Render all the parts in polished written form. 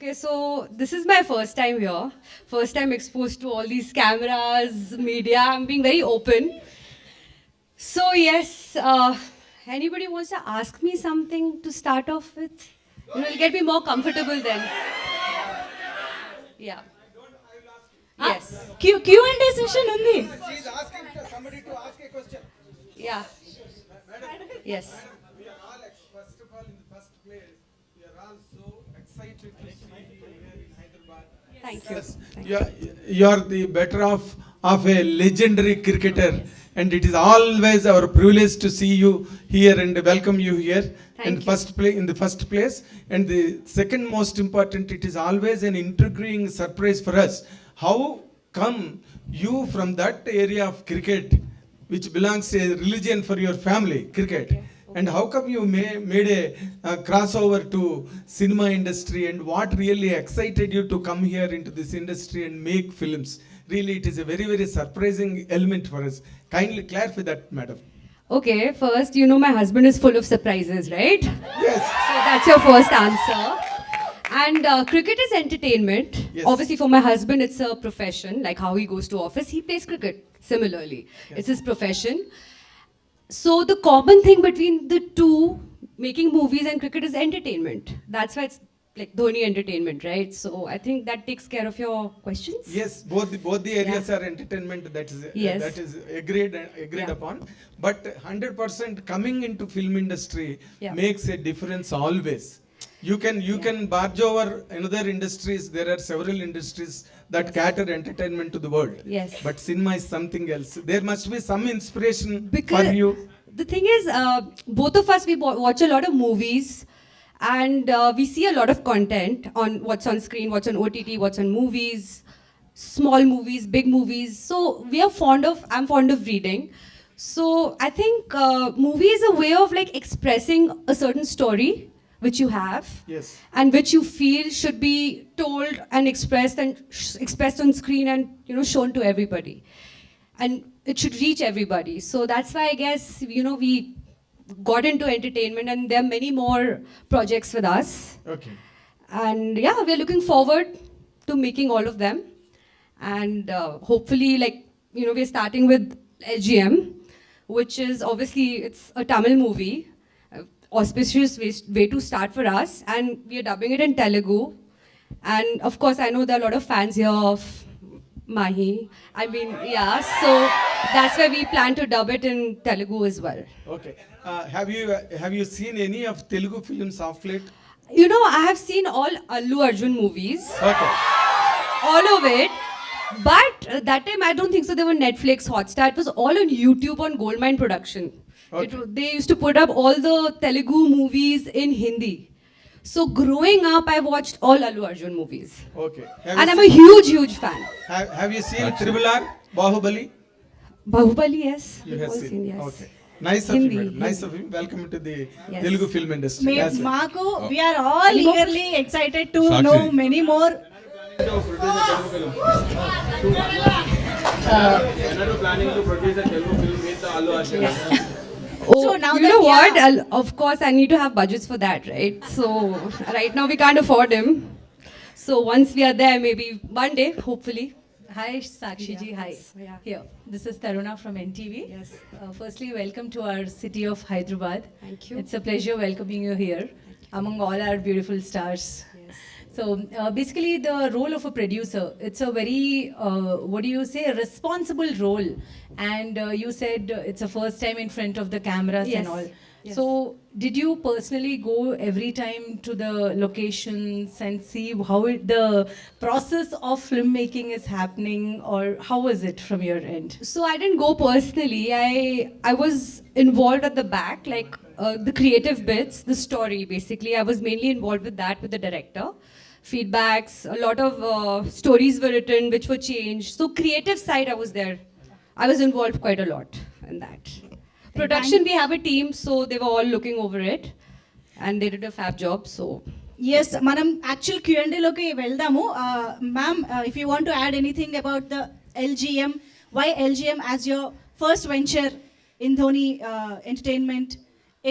Okay, so this is my first time here. First time exposed to all these cameras, media. I'm being very open. So yes, anybody wants to ask me something to start off with? It'll get me more comfortable then. Yeah. Yes. Q&A session ఉంది. She is asking somebody to ask a question. Yeah. Yes. We are all, first of all, in the first place, we are all so excited to see you here in Hyderabad. Thank you. Yes, Thank you are the better of a legendary cricketer, and it is always our privilege to see you here and welcome you here. Thank you. In the first place, and the second most important, it is always an intriguing surprise for us. How come you from that area of cricket, which belongs to a religion for your family, cricket, and how come you made a crossover to cinema industry, and what really excited you to come here into this industry and make films? Really, it is a very, very surprising element for us. Kindly clarify that, madam. Okay, first, you know my husband is full of surprises, right? Yes. So that's your first answer. And cricket is entertainment. Yes. Obviously, for my husband, it's a profession. Like how he goes to office, he plays cricket. Similarly, it's his profession. So the common thing between the two, making movies and cricket, is entertainment. That's why it's like Dhoni entertainment, right? So I think that takes care of your questions. Yes, both the areas are entertainment. Yes. That is agreed Yeah. upon. But 100% coming into film industry Yeah. makes a difference always. You can barge over another industries. There are several industries that cater entertainment to the world. Yes. But cinema is something else. There must be some inspiration Because for you. the thing is, both of us, we watch a lot of movies, and we see a lot of content on what's on screen, what's on OTT, what's on movies, small movies, big movies. So I'm fond of reading. So I think movie is a way of like expressing a certain story which you have, Yes. and which you feel should be told and expressed on screen and shown to everybody, and it should reach everybody. So that's why I guess we got into entertainment, and there are many more projects with us, Okay. and yeah, we're looking forward to making all of them, and hopefully we're starting with LGM, which is obviously it's a Tamil movie, auspicious way to start for us, and we are dubbing it in Telugu. And of course, I know there are a lot of fans here of Mahi. I mean, yeah, so that's why we plan to dub it in Telugu as well. Okay. Have you seen any of Telugu films of late? I have seen all Allu Arjun movies, Okay. all of it. But that time, I don't think so. They were Netflix, Hotstar. It was all on YouTube on Goldmine Production. Okay. They used to put up all the Telugu movies in Hindi. So growing up, I watched all Allu Arjun movies. Okay. And I'm a huge fan. Have you seen Triple R, Bahubali? Bahubali, yes. You We've have all seen. yes. Okay. Nice of Hindi, you, madam. Nice Hindi. of you. Welcome to the Yes. Telugu film industry. Yes, sir. Maku, we are all Any more? eagerly excited to Sakshi. know many more. Planning to produce a Telugu film with Allu Arjun. Oh, So now you that know we what? are- Of course, I need to have budgets for that, right? So right now we can't afford him. So once we are there, maybe one day, hopefully. Hi, Sakshi ji. Hi. Yeah. Here, this is Taruna from NTV. Yes. Firstly, welcome to our city of Hyderabad. Thank you. It's a pleasure welcoming you here among all our beautiful stars. Yes. So, basically, the role of a producer, it's a very, a responsible role. And you said it's a first time in front of the cameras Yes. and all. Yes. So, did you personally go every time to the locations and see how the process of filmmaking is happening, or how was it from your end? So I didn't go personally. I was involved at the back, like the creative bits, the story. Basically, I was mainly involved with that, with the director. Feedbacks, a lot of stories were written, which were changed. So creative side, I was there. I was involved quite a lot in that. Production, we have a team, so they were all looking over it, and they did a fab job. So Yes, మనం actual Q&A లోకి వెళ్దాము. Ma'am, if you want to add anything about the LGM, why LGM as your first venture in Dhoni entertainment,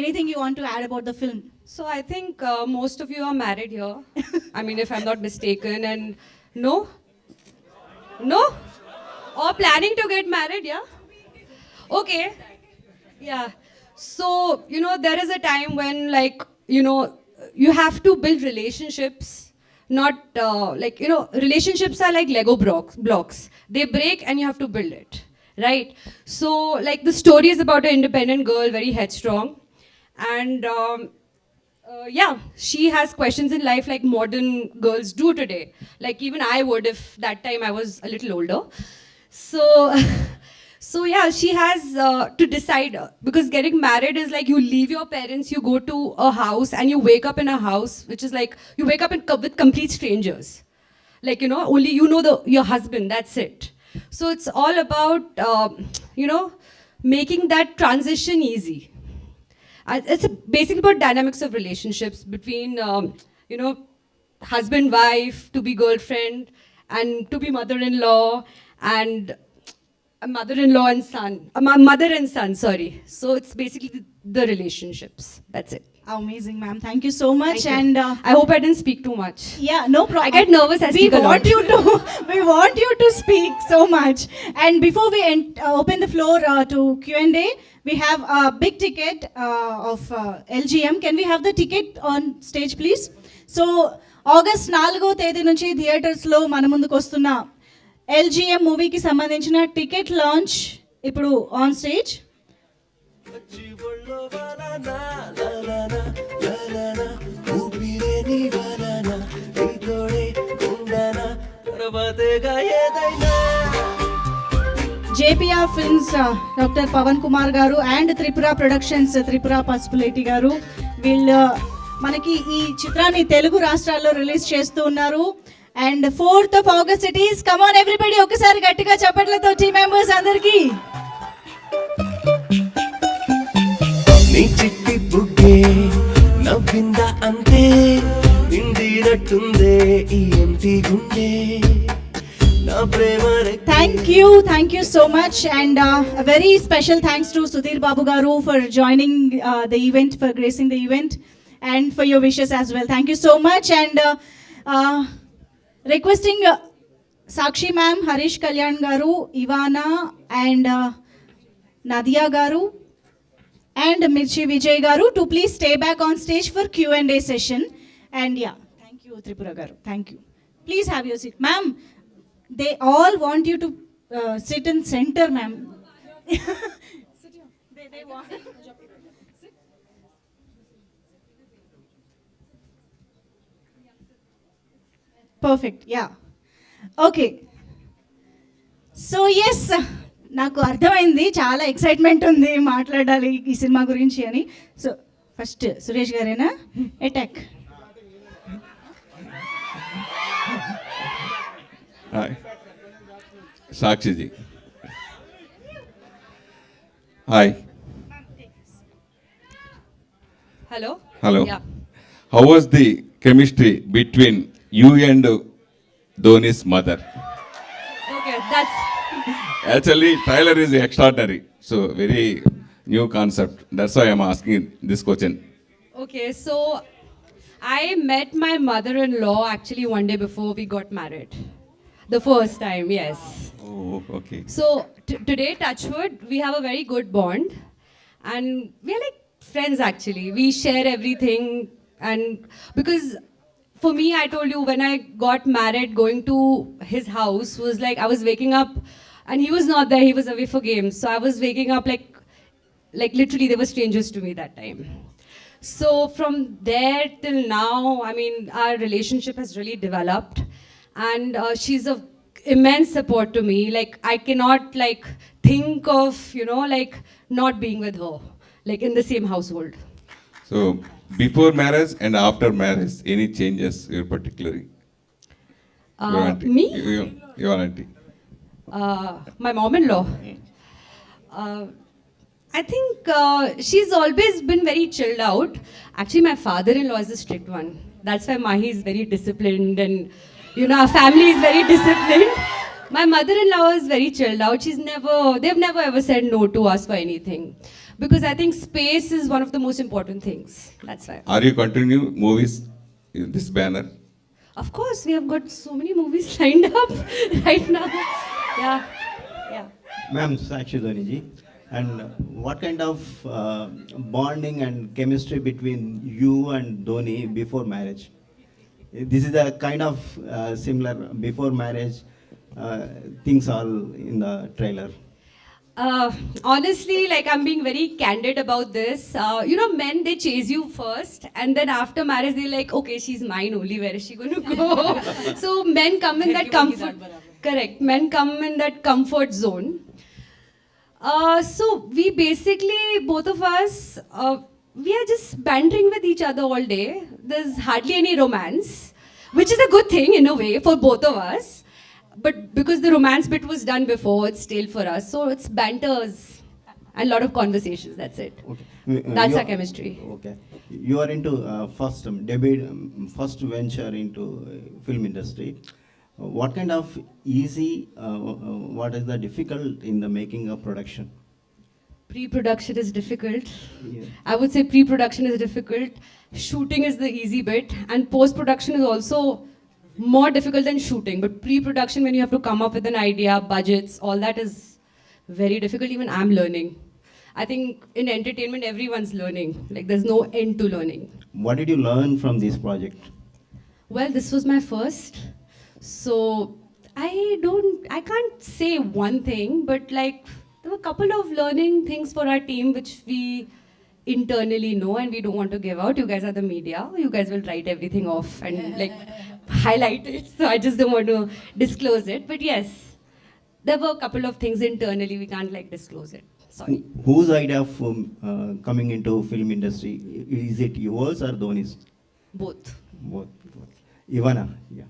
anything you want to add about the film? So I think most of you are married here. I mean, if I'm not mistaken, and no, no, or planning to get married, yeah. Okay, yeah. So there is a time when you have to build relationships. Not relationships are like Lego blocks. They break and you have to build it, right? So the story is about an independent girl, very headstrong, and yeah, she has questions in life like modern girls do today. Like even I would if that time I was a little older. So, so yeah, she has to decide because getting married is like you leave your parents, you go to a house, and you wake up in a house which is like you wake up with complete strangers. Like only your husband. That's it. So it's all about making that transition easy. It's basically about dynamics of relationships between, husband, wife, to be girlfriend, and to be mother-in-law, and a mother-in-law and son, mother and son, sorry. So it's basically the relationships. That's it. Amazing, ma'am. Thank you so much. Thank you. And I hope I didn't speak too much. yeah, no problem. I get nervous. I We speak a lot. want you to. We want you to speak so much. And before we open the floor to Q&A, we have a big ticket of LGM. Can we have the ticket on stage, please? So August 4వ తేదీ నుంచి theatres లో మన ముందుకు వస్తున్న LGM మూవీకి సంబంధించిన ticket launch ఇప్పుడు on stage. JPR films doctor Pavan Kumar garu and Tripura productions Tripura Pasupuleti garu వీళ్ళు మనకి ఈ చిత్రాన్ని తెలుగు రాష్ట్రాల్లో రిలీజ్ చేస్తూ ఉన్నారు. And 4th of August it is. Come on everybody, ఒకసారి గట్టిగా చప్పట్లతో టీమ్ మెంబర్స్ అందరికీ. నీ చిట్టి బుగ్గే నవ్విందా అంతే నిండినట్టుందే ఈ ఎంటి గుండె నా ప్రేమ Thank you so much, and a very special thanks to Sudhir Babu garu for joining the event, for gracing the event, and for your wishes as well. Thank you so much, and requesting Sakshi ma'am, Harish, Kalyan garu, Ivana, and Nadia garu, and Mirchi Vijay garu to please stay back on stage for Q&A session. And yeah, thank you Tripura garu. Thank you. Please have your seat, ma'am. They all want you to sit in center, ma'am. they want. Perfect. Yeah. Okay. So yes, నాకు అర్థమైంది, చాలా excitement ఉంది మాట్లాడాలి ఈ cinema గురించి అని. So first Suresh గారేనా attack. Hi, Sakshi ji. Hi. Hello. Hello. Yeah. How was the chemistry between you and Dhoni's mother? Okay, that's. Actually, trailer is extraordinary. So very new concept. That's why I'm asking this question. Okay, so I met my mother-in-law actually one day before we got married. The first time, yes. Oh, okay. So today, touchwood, we have a very good bond, and we're like friends actually. We share everything, and because for me, I told you when I got married, going to his house was like I was waking up, and he was not there. He was away for games, so I was waking up like literally they were strangers to me that time. So from there till now, I mean, our relationship has really developed, and she's of immense support to me. Like I cannot think of not being with her like in the same household. So before marriage and after marriage, any changes you particularly? Your auntie. Me? Your auntie. My mom-in-law. I think she's always been very chilled out. Actually, my father-in-law is a strict one. That's why Mahi is very disciplined, and our family is very disciplined. My mother-in-law is very chilled out. They've never ever said no to us for anything. because I think space is one of the most important things. That's why. Are you continuing movies in this banner? Of course, we have got so many movies lined up right now. Yeah, yeah. Ma'am, Sakshi Dhoni ji. And what kind of bonding and chemistry between you and Dhoni before marriage? This is a kind of similar before marriage things all in the trailer. Honestly, like I'm being very candid about this. You know, men, they chase you first, and then after marriage, they're like, okay, she's mine only. Where is she going to go? So men come in that comfort. Correct. Men come in that comfort zone. So we basically, both of us, we are just bantering with each other all day. There's hardly any romance, which is a good thing in a way for both of us. But because the romance bit was done before, it's stale for us. So it's banters and a lot of conversations. That's it. Okay. That's You our are- chemistry. Okay. You are into first debut, first venture into film industry. What kind of easy, what is the difficult in the making of production? Pre-production is difficult. Yeah. I would say pre-production is difficult. Shooting is the easy bit, and post-production is also more difficult than shooting. But pre-production, when you have to come up with an idea, budgets, all that is very difficult. Even I'm learning. I think in entertainment, everyone's learning. Like there's no end to learning. What did you learn from this project? Well, this was my first, so I can't say one thing, but like there were a couple of learning things for our team which we internally know and we don't want to give out. You guys are the media. You guys will write everything off and like highlight it. So I just don't want to disclose it. But yes, there were a couple of things internally we can't like disclose it. Sorry. Whose idea of coming into film industry? Is it yours or Dhoni's? Both. Both. Ivana, yeah.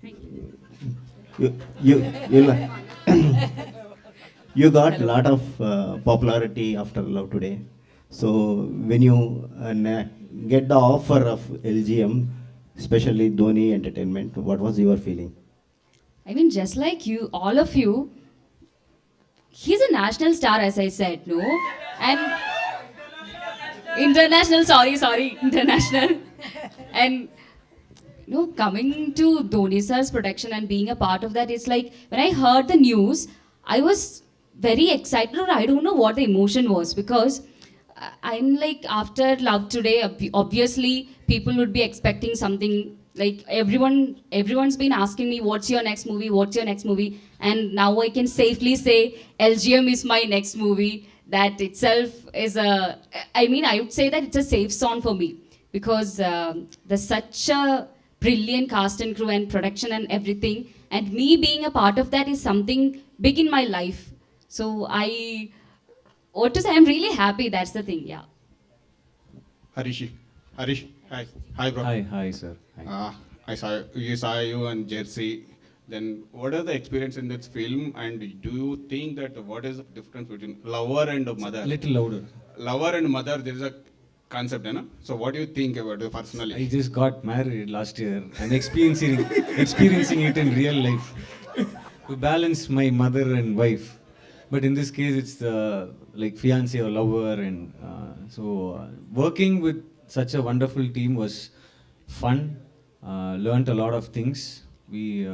Thank you. You you got a lot of popularity after Love Today. So when you get the offer of LGM, especially Dhoni Entertainment, what was your feeling? I mean, just like you, all of you, he's a national star, as I said, no? And international, international. And, you know, coming to Dhoni sir's production and being a part of that, it's like, when I heard the news, I was very excited, or I don't know what the emotion was, because I'm like, after Love Today, obviously, people would be expecting something. Like everyone's been asking me, what's your next movie? What's your next movie? And now I can safely say LGM is my next movie. That itself is I would say that it's a safe zone for me, because there's such a brilliant cast and crew and production and everything. And me being a part of that is something big in my life. So I'm really happy. That's the thing, yeah. Harish, hi bro. Hi, sir. Hi. I saw you on Jersey. Then what are the experience in this film, and do you think that what is the difference between lover and mother? Little louder. Lover and mother, there is a concept, you know? So what do you think about it personally? I just got married last year and experiencing it in real life to balance my mother and wife. But in this case, it's the like fiancé or lover, and working with such a wonderful team was fun. Learned a lot of things. We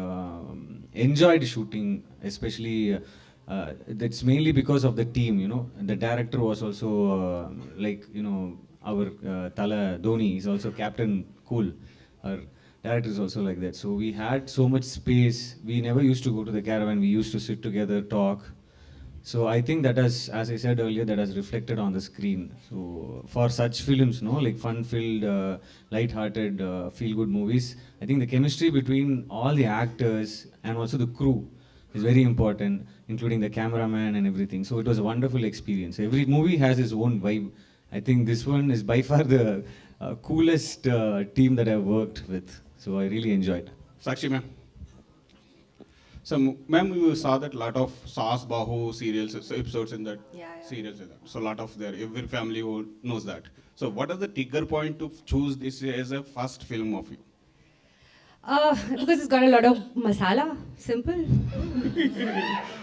enjoyed shooting, especially that's mainly because of the team, you know. And the director was also our Tala Dhoni is also Captain Cool. Our director is also like that. So we had so much space. We never used to go to the caravan. We used to sit together, talk. So I think that has, as I said earlier, that has reflected on the screen. So for such films, no, like fun-filled, light-hearted, feel-good movies, I think the chemistry between all the actors and also the crew is very important, including the cameraman and everything. So it was a wonderful experience. Every movie has its own vibe. I think this one is by far the coolest team that I've worked with. So I really enjoyed. Sakshi ma'am. So ma'am, you saw that lot of Saas Bahu serials, episodes in that serials. So lot of every family knows that. So what is the trigger point to choose this as a first film of you? Because it's got a lot of masala. Simple.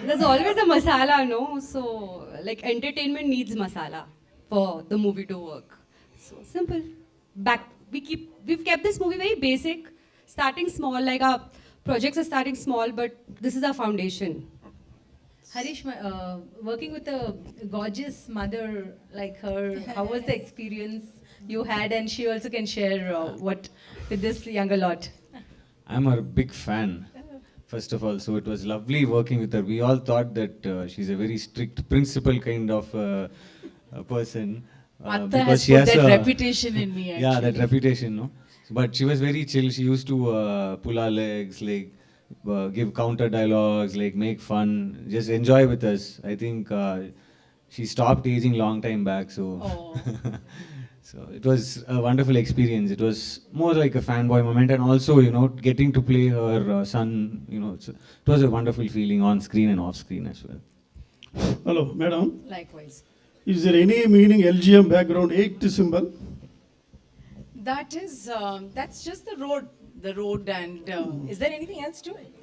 There's always a masala, no? So, like, entertainment needs masala for the movie to work. So, simple. We've kept this movie very basic, starting small, like our projects are starting small, but this is our foundation. Harish, working with a gorgeous mother like her, how was the experience you had? And she also can share what with this younger lot. I'm a big fan, first of all. So it was lovely working with her. We all thought that she's a very strict principal kind of a person. Atta has put that reputation in me, actually. Yeah, that reputation, no? But she was very chill. She used to pull our legs, like give counter dialogues, like make fun, just enjoy with us. I think she stopped aging long time back, so so it was a wonderful experience. It was more like a fanboy moment, and also getting to play her son. It was a wonderful feeling on screen and off screen as well. Hello, madam. Likewise. Is there any meaning LGM background 8 symbol? That is, that's just the road. The road and is there anything else to it?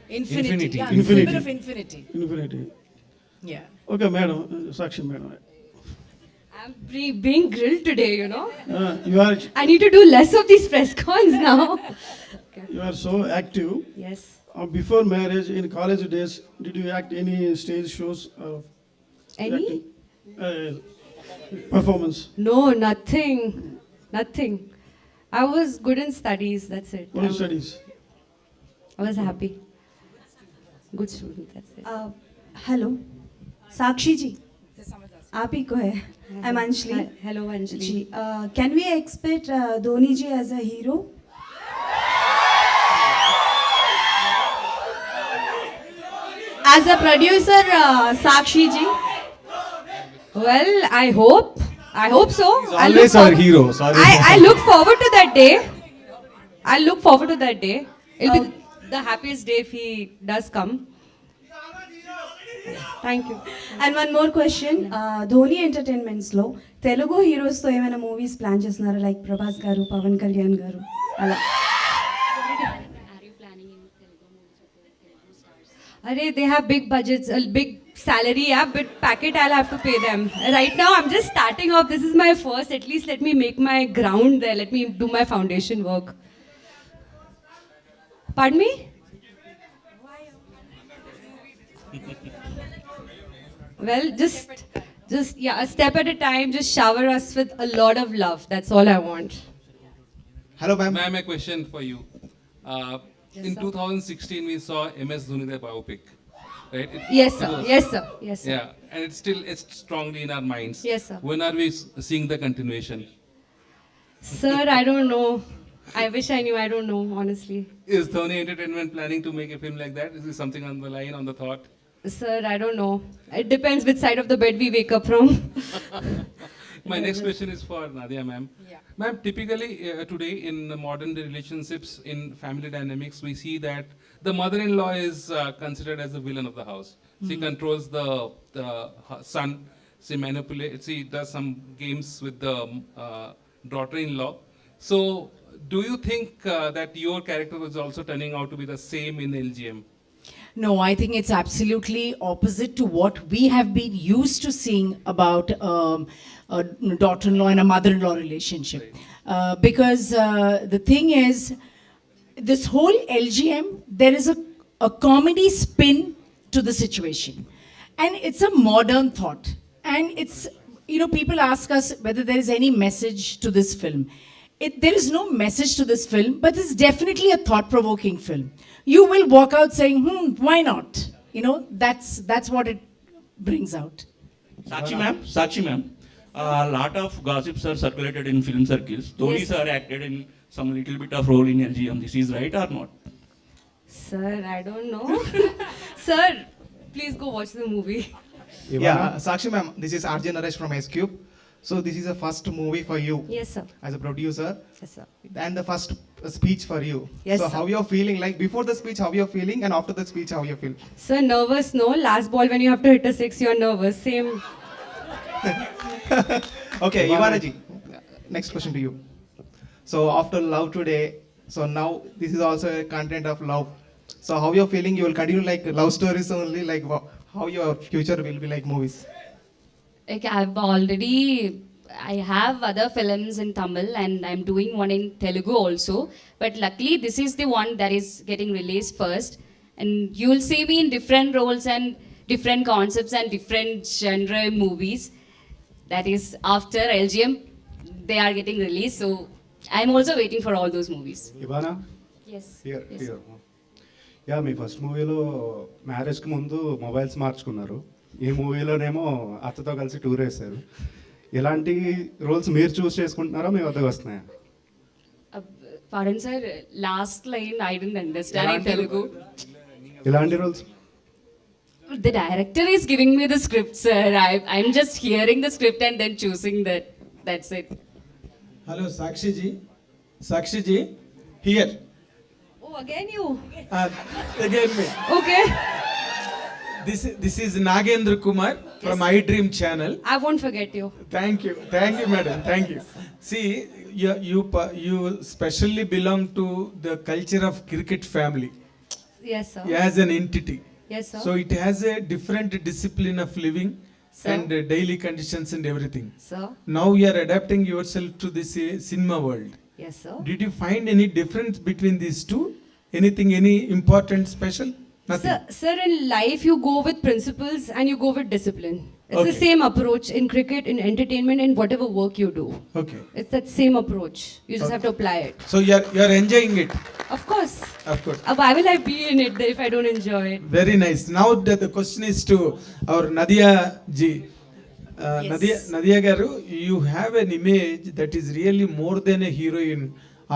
Infinity. Yeah, Infinity. symbol of infinity. Infinity. Yeah. Okay, madam. Sakshi, madam. I'm being grilled today, You are I need to do less of these press cons now. you are so active. Yes. Before marriage, in college days, did you act any stage shows? Any? Performance. No, nothing. Nothing. I was good in studies, that's it. What studies? I was happy. Good student, that's it. Hello Sakshi ji आप ही को है I am Anjali Hello, Anjali. जी can we expect Dhoni ji as a hero As a producer, Sakshi ji. Well, I hope so. He's always our hero. Sorry. I look forward to that day. I look forward to that day. It'll be the happiest day if he does come. Thank you. And one more question Dhoni entertainments లో Telugu heroes తో ఏమైనా movies plan చేస్తున్నారా like Prabhas గారు పవన్ కళ్యాణ్ గారు అలా Arey, they have big budgets, a big salary, yeah, but packet I'll have to pay them. Right now, I'm just starting off. This is my first. At least let me make my ground there. Let me do my foundation work. Pardon me? Well, just yeah, a step at a time. Just shower us with a lot of love. That's all I want. Hello, ma'am. Ma'am, a question for you. In sir. 2016, we saw MS Dhoni, the biopic, right? Yes, sir. Yes, sir. Yes, sir. Yeah, and it's strongly in our minds. Yes, sir. When are we seeing the continuation? Sir, I don't know. I wish I knew. I don't know, honestly. Is Dhoni Entertainment planning to make a film like that? Is there something on the line, on the thought? Sir, I don't know. It depends which side of the bed we wake up from. My next question is for Nadia, ma'am. Yeah. Ma'am, typically today in modern day relationships, in family dynamics, we see that the mother-in-law is considered as the villain of the house. She controls the son. She manipulates. She does some games with the daughter-in-law. So, do you think that your character is also turning out to be the same in LGM? No, I think it's absolutely opposite to what we have been used to seeing about a daughter-in-law and a mother-in-law relationship. Because the thing is, this whole LGM, there is a comedy spin to the situation. And it's a modern thought. And it's, people ask us whether there is any message to this film. There is no message to this film, but it's definitely a thought-provoking film. You will walk out saying, why not? That's what it brings out. Sakshi ma'am, a lot of gossips are circulated in film circles. Dhoni sir acted in some little bit of role in LGM. This is right or not? Sir, I don't know. Sir, please go watch the movie. Yeah, Sakshi ma'am, this is RJ Naresh from S-Cube. So this is the first movie for you. Yes, sir. As a producer. Yes, sir. And the first speech for you. Yes, so sir. how you're feeling, like before the speech, how you're feeling, and after the speech, how you feel? Sir, nervous, no? Last ball, when you have to hit a 6, you're nervous. Same. Okay, Ivana ji. Next question to you. So after Love Today, So now this is also a content of love. So how you're feeling? You will continue like love stories only, like how your future will be like movies? Like I have other films in Tamil and I'm doing one in Telugu also. But luckily this is the one that is getting released first. And you will see me in different roles and different concepts and different genre movies. That is after LGM, they are getting released. So I'm also waiting for all those movies. Ivana? Yes. Here, Yes. here. Yeah me first మూవీలో మ్యారేజ్కి ముందు mobiles మార్చుకున్నారు. ఈ మూవీలోనేమో అత్తతో కలిసి tour వేశారు. ఎలాంటి roles మీరు చూస్ చేసుకుంటున్నారో మీ వద్దకు వస్తున్నాయా? Pardon sir, last line I didn't understand in Telugu. ఎలాంటి roles? The director is giving me the script, sir. I'm just hearing the script and then choosing that. That's it. Hello, Sakshi ji. Sakshi ji, here. Oh, again you. Again me. Okay. This is Nagendra Kumar from iDream channel. I won't forget you. Thank you, madam. Thank you. See, you specially belong to the culture of cricket family Yes, sir. as an entity. Yes, sir. So it has a different discipline of living Sir. and daily conditions and everything. Sir. Now you are adapting yourself to this cinema world. Yes, sir. Did you find any difference between these two? Anything, any important, special? Nothing. Sir, in life you go with principles and you go with discipline. It's the Okay. same approach in cricket, in entertainment, in whatever work you do. Okay. It's that same approach. You just have to apply it. So you are enjoying it. Of course. Of course. Why will I be in it if I don't enjoy it? Very nice. Now the question is to our Nadia ji. Yes. Nadia garu, you have an image that is really more than a heroine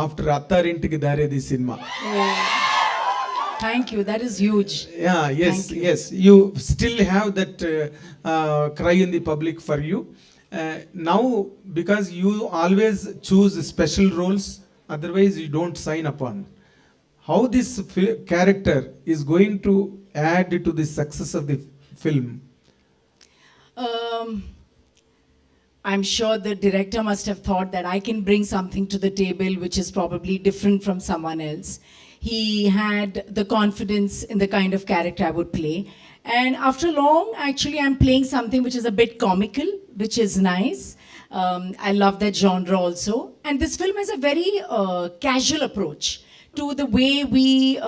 after Attarintiకి Daredi cinema. Thank you. That is huge. Yeah, yes, Thank you. yes. You still have that cry in the public for you. Now, because you always choose special roles, otherwise you don't sign upon. How this character is going to add to the success of the film? I'm sure the director must have thought that I can bring something to the table which is probably different from someone else. He had the confidence in the kind of character I would play. And after long, actually, I'm playing something which is a bit comical, which is nice. I love that genre also. And this film has a very casual approach to the way we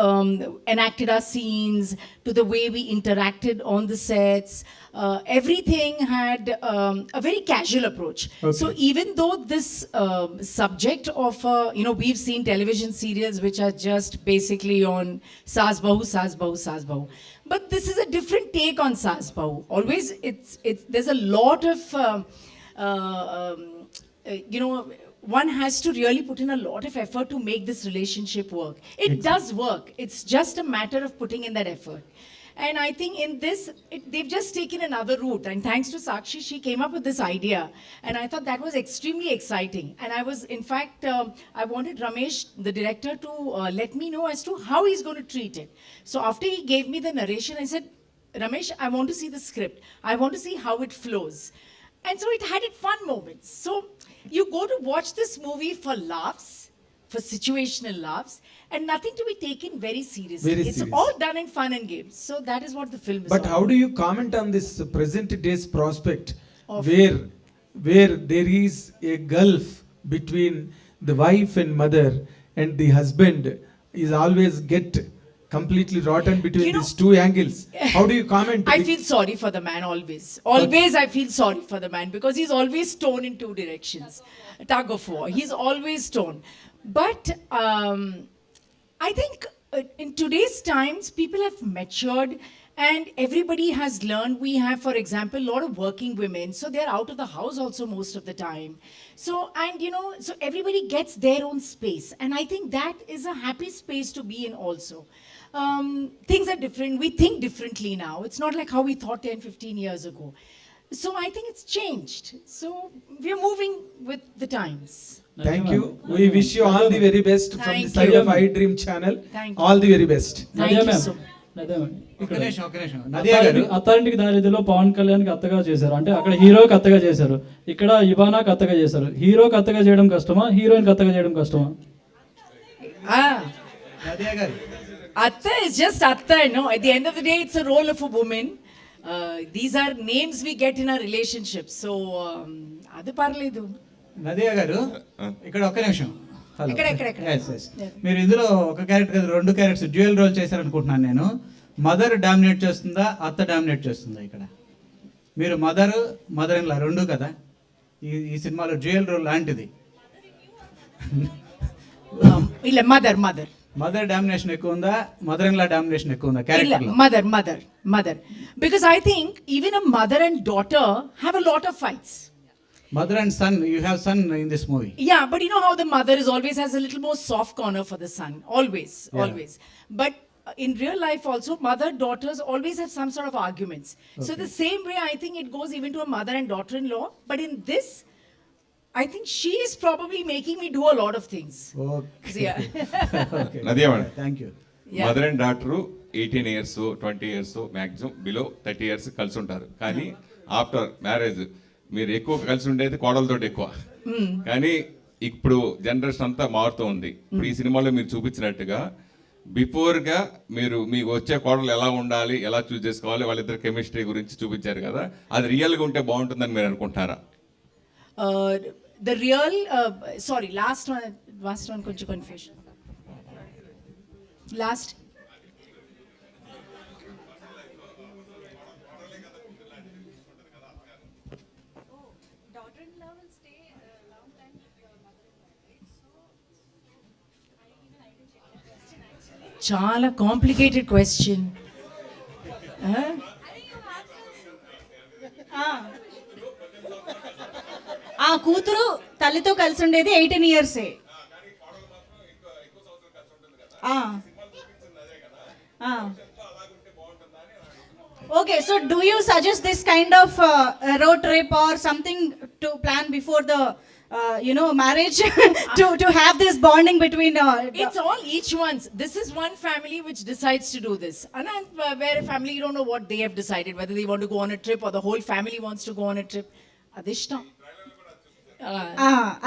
enacted our scenes, to the way we interacted on the sets. Everything had a very casual approach. Okay. So even though this subject of, we've seen television serials which are just basically on Saas Bahu, Saas Bahu, Saas Bahu. But this is a different take on Saas Bahu. Always, there's a lot of, one has to really put in a lot of effort to make this relationship work. It does work. It's just a matter of putting in that effort. And I think in this, they've just taken another route. And thanks to Sakshi, she came up with this idea. And I thought that was extremely exciting. And I was, in fact, I wanted Ramesh, the director, to let me know as to how he's going to treat it. So after he gave me the narration, I said, Ramesh, I want to see the script. I want to see how it flows. And so it had its fun moments. So you go to watch this movie for laughs, for situational laughs, and nothing to be taken very seriously. Very It's serious. all done in fun and games. So that is what the film is But all how about. do you comment on this present day's prospect Of- where there is a gulf between the wife and mother and the husband is always get completely rotten between these two angles? How do you comment? I feel sorry for the man always. Always I feel sorry for the man because he's always torn in two directions. Tug of war. He's always torn. But I think in today's times, people have matured and everybody has learned. We have, for example, a lot of working women. So they're out of the house also most of the time. So everybody gets their own space. And I think that is a happy space to be in also. Things are different. We think differently now. It's not like how we thought 10, 15 years ago. So I think it's changed. So we're moving with the times. Thank you. We wish you all the very best from the Thank side you. of iDream channel. Thank you. All the very best. Thank you so అత్తారింటికి దారిదిలో పవన్ కళ్యాణ్కి అత్తగా చేశారు, అంటే అక్కడ హీరోకి అత్తగా చేశారు, ఇక్కడ ఇవానాకి అత్తగా చేశారు. హీరోకి అత్తగా చేయడం కష్టమా, హీరోయిన్కి అత్తగా చేయడం కష్టమా? Ah. Nadia garu. Atta is just Atta, no? At the end of the day, it's a role of a woman. These are names we get in our relationships. So, adu parledu. Nadia garu ఇక్కడ ఒక్క నిమిషం. Hello. ఎక్కడ? Yes, yes. మీరు ఇందులో ఒక character 2 characters dual role చేశారనుకుంటున్నాను నేను. Mother dominate చేస్తుందా, అత్త డామినేట్ చేస్తుందా ఇక్కడ? మీరు మదర్ ఇన్ లా 2 కదా. ఈ సినిమాలో డ్యూయల్ రోల్ లాంటిది. ಇಲ್ಲ ಮದರ್ డామినేషన్ ఎక్కువ ఉందా, మదర్ ఇన్ లా డామినేషన్ ఎక్కువ ఉందా క్యారెక్టర్ లో? mother because I think even a mother and daughter have a lot of fights. Mother and son, you have son in this movie. Yeah, but you know how the mother is always has a little more soft corner for the son, always. But in real life also, mother daughters always have some sort of arguments. So the same way I think it goes even to a mother and daughter-in-law, but in this I think she is probably making me do a lot of things. Okay. Yeah. Okay. Nadia madam. Thank you. Yeah. Mother and daughter 18 years, 20 years, maximum below 30 years కలిసి ఉంటారు. కానీ after marriage మీరు ఎక్కువ కలిసి ఉండేది కోడలతో ఎక్కువ. కానీ ఇప్పుడు జనరేషన్ అంతా మారుతూ ఉంది. ఇప్పుడు ఈ సినిమాలో మీరు చూపించినట్టుగా బిఫోర్గా మీరు మీకు వచ్చే కోడలు ఎలా ఉండాలి, ఎలా చూస్ చేసుకోవాలి, వాళ్ళిద్దరు కెమిస్ట్రీ గురించి చూపించారు కదా, అది రియల్గా ఉంటే బాగుంటుందని మీరు అనుకుంటారా? The real sorry, last one కొంచెం confusion. Last చాలా కాంప్లికేటెడ్ క్వశ్చన్. ఆ కూతురు తల్లితో కలిసి ఉండేది 18 years. Okay, so do you suggest this kind of road trip or something to plan before the marriage to have this bonding between it's all each one's. This is one family which decides to do this, and where a family, you don't know what they have decided, whether they want to go on a trip or the whole family wants to go on a trip. Adishtam.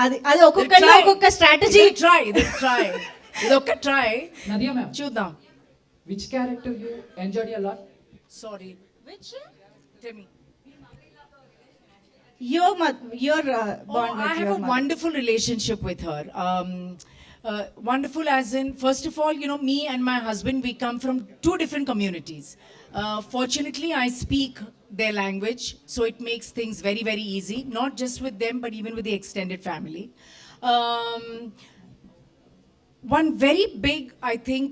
అది ఒక్కొక్కళ్ళు ఒక్కొక్క strategy. try ఇదొక్క try. Nadia ma'am, చూద్దాం. which character you enjoyed a lot? Sorry, which? Tell me. Your bond with I have a wonderful relationship with her. Wonderful as in, first of all, me and my husband, we come from 2 different communities. Fortunately, I speak their language, so it makes things very, very easy, not just with them, but even with the extended family. One very big, I think,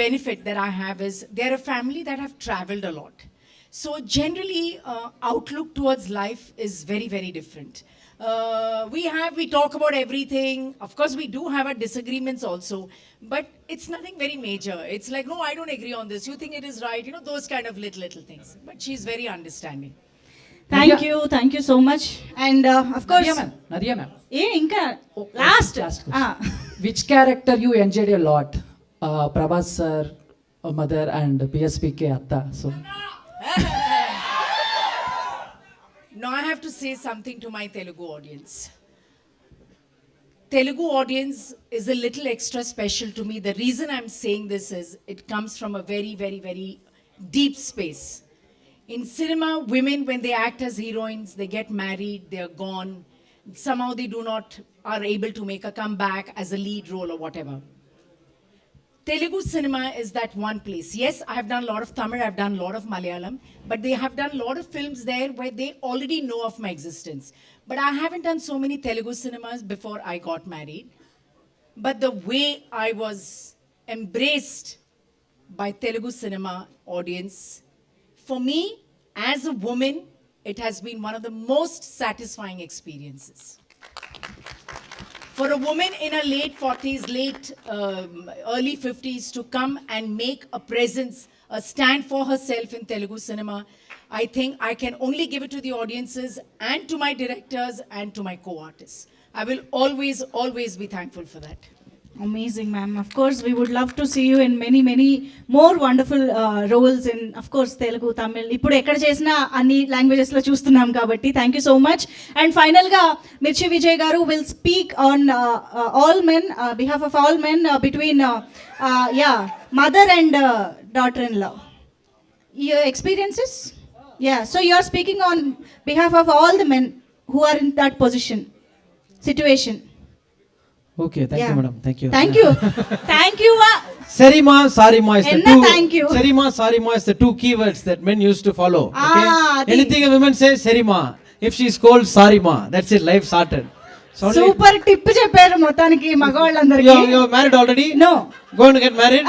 benefit that I have is they're a family that have traveled a lot. So generally, outlook towards life is very, very different. We talk about everything. Of course, we do have our disagreements also, but it's nothing very major. It's like, no, I don't agree on this. You think it is right? Those kind of little things. But she's very understanding. Thank you so much. And of course, Nadia ma'am. ఇంకా last Which character you enjoyed a lot? Prabhas sir, mother, and PSPK Atta. So. Now I have to say something to my Telugu audience. Telugu audience is a little extra special to me. The reason I'm saying this is it comes from a very, very, very deep space. In cinema, women, when they act as heroines, they get married, they're gone. Somehow they are able to make a comeback as a lead role or whatever. Telugu cinema is that one place. Yes, I have done a lot of Tamil, I've done a lot of Malayalam, but they have done a lot of films there where they already know of my existence. But I haven't done so many Telugu cinemas before I got married. But the way I was embraced by Telugu cinema audience, for me, as a woman, it has been one of the most satisfying experiences. For a woman in her late 40s, early 50s to come and make a presence, a stand for herself in Telugu cinema, I think I can only give it to the audiences and to my directors and to my co-artists. I will always, always be thankful for that. Amazing, ma'am. Of course, we would love to see you in many, many more wonderful roles in, of course, Telugu, Tamil. ఇప్పుడు ఎక్కడ చేసినా అన్ని languages లో చూస్తున్నాం కాబట్టి thank you so much. And final గా మిర్చి విజయ్ గారు will speak on all men, behalf of all men between mother and daughter in law. Your experiences? Yeah, so you are speaking on behalf of all the men who are in that position, situation. Okay, thank Yeah. you, madam. Thank you. Thank you. Thank you. Serima, Sarima is the Enna two. thank you. Serima, Sarima is the two keywords that men used to follow. Okay? adi. Anything a woman says, Serima. If she scolds, Sarima. That's it. Life sorted. So only- super tip చెప్పారు మొత్తానికి మగవాళ్ళందరికీ. You're married already? No. Going to get married?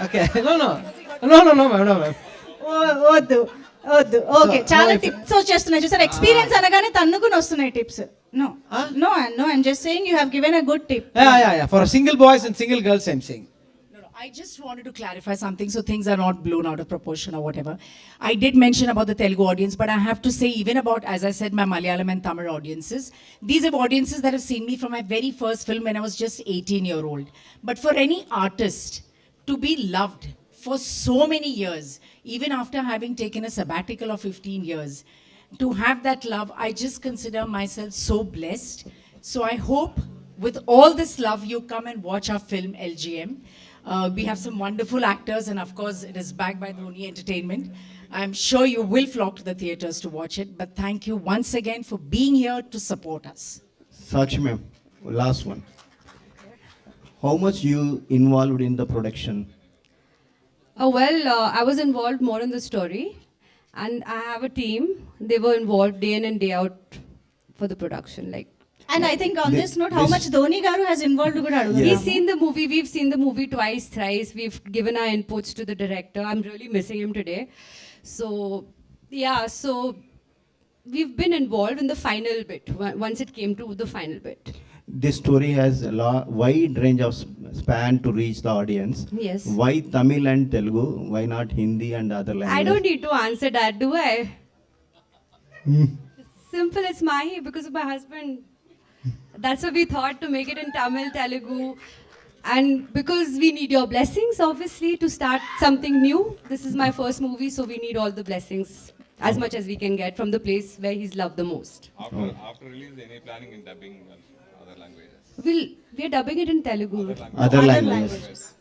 Okay. No, ma'am. వద్దు వద్దు. Okay, So, చాలా no, if- tips వచ్చేస్తున్నాయి చూసారు. Experience అనగానే తన్నుకుని వస్తున్నాయి tips. No no no, I'm just saying you have given a good tip. Yeah. For single boys and single girls, I'm saying. I just wanted to clarify something so things are not blown out of proportion or whatever. I did mention about the Telugu audience, but I have to say, even about, as I said, my Malayalam and Tamil audiences, these are audiences that have seen me from my very first film when I was just 18-year-old. But for any artist to be loved for so many years, even after having taken a sabbatical of 15 years, to have that love, I just consider myself so blessed. So I hope with all this love, you come and watch our film LGM. We have some wonderful actors, and of course, it is backed by Dhoni Entertainment. I'm sure you will flock to the theaters to watch it. But thank you once again for being here to support us. Sakshi ma'am, last one. How much you involved in the production? I was involved more in the story, and I have a team. They were involved day in and day out for the production. Like, And I think on this note, how much Dhoni garu has involved kuda adugudamu. he's seen the movie. We've seen the movie twice, thrice. We've given our inputs to the director. I'm really missing him today. So, yeah. So we've been involved in the final bit. Once it came to the final bit. This story has a wide range of span to reach the audience. Yes. Why Tamil and Telugu? Why not Hindi and other languages? I don't need to answer that, do I? Simple as Mahi, because of my husband. That's what we thought, to make it in Tamil, Telugu. And because we need your blessings, obviously, to start something new. This is my first movie, so we need all the blessings as much as we can get from the place where he's loved the most. After release, any planning in dubbing other languages? We are dubbing it in Telugu. Other languages.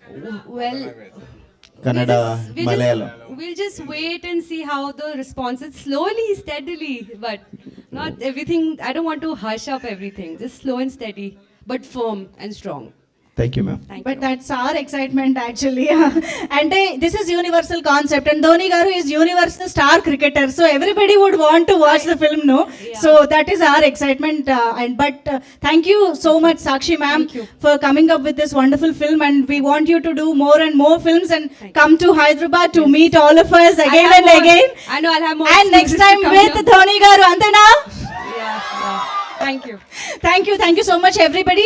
Well, Kannada, we'll Malayalam. we'll just wait and see how the response is. Slowly, steadily, but not everything. I don't want to hush up everything. Just slow and steady, but firm and strong. Thank you, ma'am. But that's our excitement actually. And this is universal concept, and Dhoni garu is universal star cricketer, so everybody would want to watch the film, no? So that is our excitement. Thank you so much, Sakshi ma'am, for coming up with this wonderful film, and we want you to do more and more films and come to Hyderabad to meet all of us again and again. I know I'll have more. And next exclusives time to come with here. Dhoni garu, antena? Yeah. Thank you. Thank you so much, everybody.